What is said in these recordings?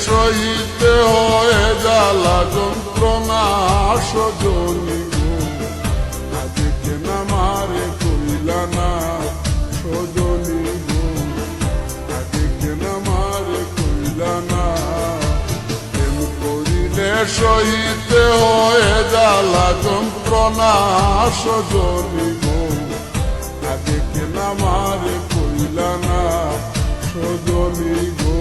সইতে হয় জ্বালা যন্ত্রণা সজনী গো, আগে কেন আমারে কইলা না সজনী গো, আগে কেন আমারে কইলা না। প্রেম করিলে সইতে হয় জ্বালা যন্ত্রণা সজনী গো, আগে কেন আমারে কইলা না সজনী গো,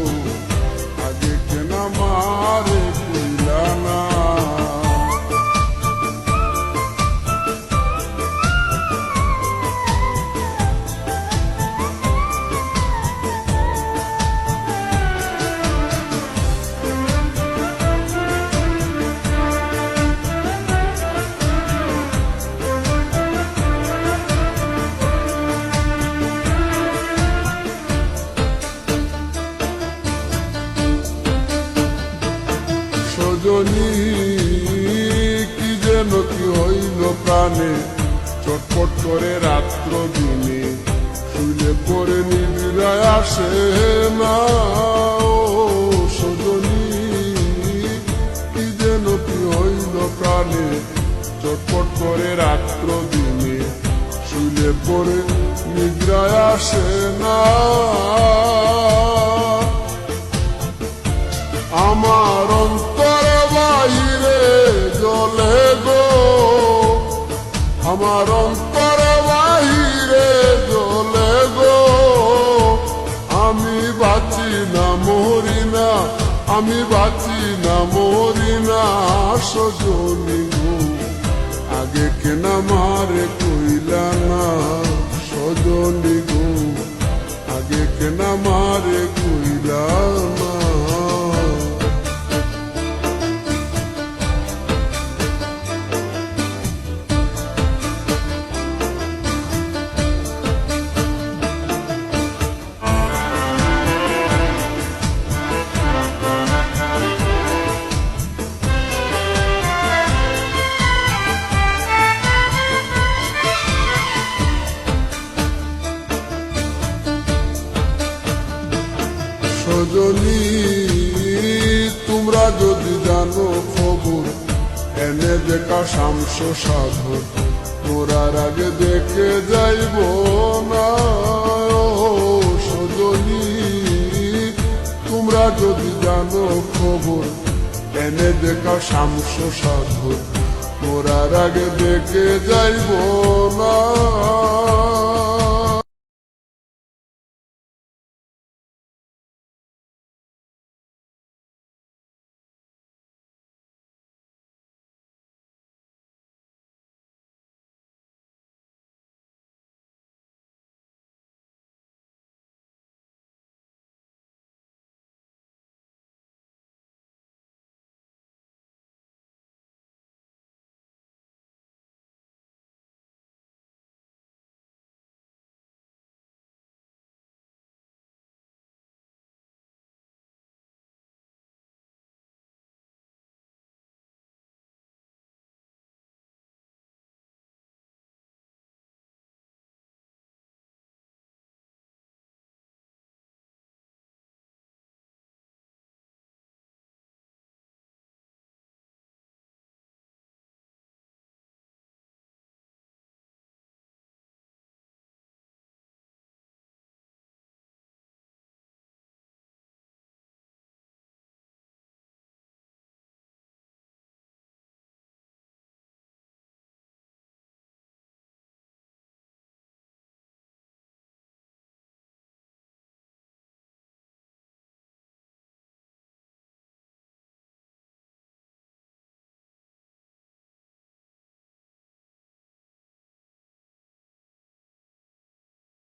আগে কেন আমারে কইলা না। সজনী কি যেন কি হইল প্রাণে, চটপট করে রাত্র দিনে, শুইলে পরে নিবিড়ায় আসে না। ও সজনী কি যেন কি হইল প্রাণে, চটপট করে রাত্র দিনে, শুইলে পরে নিদ্রায় আসে না। আমার অন্তর বাহিরে জ্বলে গো, আমার অন্তর বাহিরে জ্বলে গো, আমি বাঁচি না মরি না, আমি বাঁচি না মরি না সজনী গো, আগে কেন আমারে কইলা না সজনী গো, আগে কেন আমারে কইলা না। সজনী তোমরা যদি জানো খবর, এনে দেখা শামস সাগর, মোরার আগে দেখে যাইব না। সজনী তোমরা যদি জানো খবর, এনে দেখা শামস সাগর, মোরার আগে দেখে যাইব না।